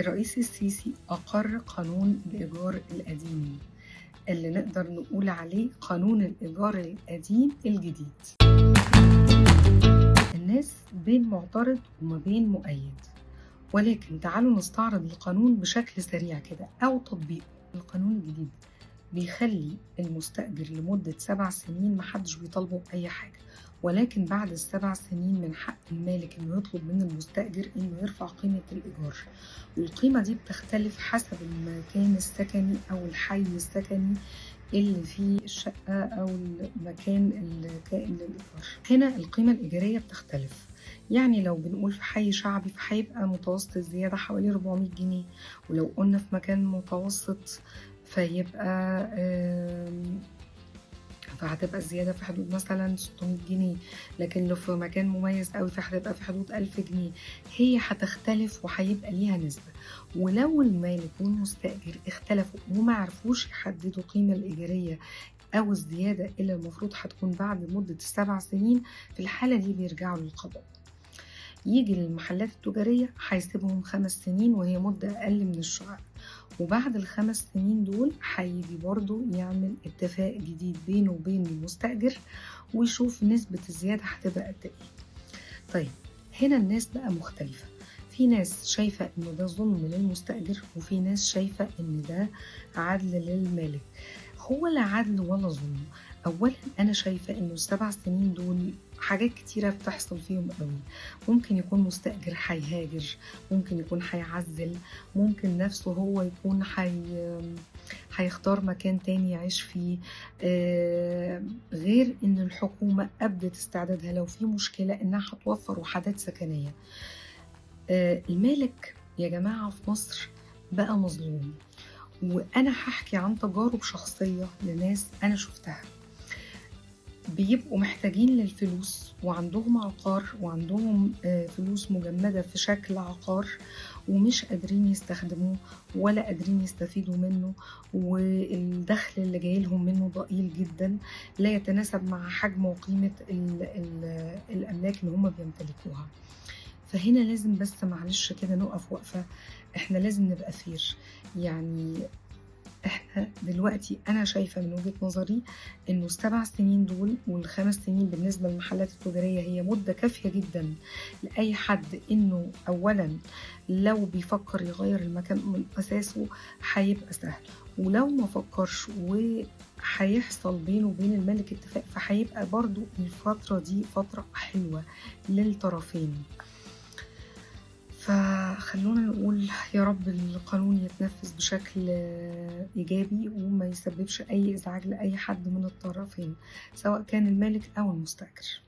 الرئيس السيسي أقر قانون الإيجار القديم اللي نقدر نقول عليه قانون الإيجار القديم الجديد. الناس بين معترض وما بين مؤيد، ولكن تعالوا نستعرض القانون بشكل سريع كده أو تطبيقه. القانون الجديد بيخلي المستأجر لمدة 7 سنين محدش بيطالبه بأي حاجة، ولكن بعد ال7 سنين من حق المالك إنه يطلب من المستأجر إنه يرفع قيمة الإيجار، والقيمة دي بتختلف حسب المكان السكني أو الحي السكني اللي فيه الشقة أو المكان الكائن للإيجار. هنا القيمة الإيجارية بتختلف، يعني لو بنقول في حي شعبي فهيبقى متوسط الزيادة حوالي 400 جنيه، ولو قلنا في مكان متوسط فيبقى فهتبقى الزيادة في حدود مثلا 600 جنيه، لكن لو في مكان مميز قوي فهتبقى في حدود 1000 جنيه. هي هتختلف وهيبقى ليها نسبة، ولو المالك والمستأجر اختلفوا وما عرفوش يحددوا القيمة الإيجارية أو الزيادة اللي المفروض هتكون بعد مدة ال7 سنين، في الحالة دي بيرجعوا للقضاء. يجي للمحلات التجارية هيسيبهم 5 سنين وهي مدة أقل من الشقق، وبعد ال5 سنين دول هيجي برضو يعمل اتفاق جديد بينه وبين المستأجر ويشوف نسبة الزيادة هتبقى قد ايه. طيب هنا الناس بقى مختلفة، في ناس شايفة انه ده ظلم للمستأجر، وفي ناس شايفة ان ده عدل للمالك. هو لا عدل ولا ظلم. اولا انا شايفة انه ال7 سنين دول حاجات كتيرة بتحصل فيهم قوي. ممكن يكون مستأجر هيهاجر، ممكن يكون هيعزل، ممكن نفسه هو يكون هيختار مكان تاني يعيش فيه. غير ان الحكومة ابدت استعدادها لو في مشكلة انها هتوفر وحدات سكنية. المالك يا جماعة في مصر بقى مظلوم، وانا هحكي عن تجارب شخصية لناس انا شفتها بيبقوا محتاجين للفلوس وعندهم عقار وعندهم فلوس مجمدة في شكل عقار ومش قادرين يستخدموه ولا قادرين يستفيدوا منه، والدخل اللي جاي لهم منه ضئيل جدا، لا يتناسب مع حجم وقيمة الأملاك اللي هم بيمتلكوها. فهنا لازم بس معلش كده نقف وقفة، احنا لازم نبقى فير. يعني احنا دلوقتي انا شايفة من وجهة نظري انه ال7 سنين دول وال5 سنين بالنسبة للمحلات التجارية هي مدة كافية جدا لأي حد، انه اولا لو بيفكر يغير المكان من اساسه هيبقى سهل، ولو ما فكرش وهيحصل بينه وبين الملك اتفاق فهيبقى برضو الفترة دي فترة حلوة للطرفين. فخلونا نقول يا رب القانون يتنفذ بشكل إيجابي وما يسببش أي إزعاج لأي حد من الطرفين، سواء كان المالك أو المستأجر.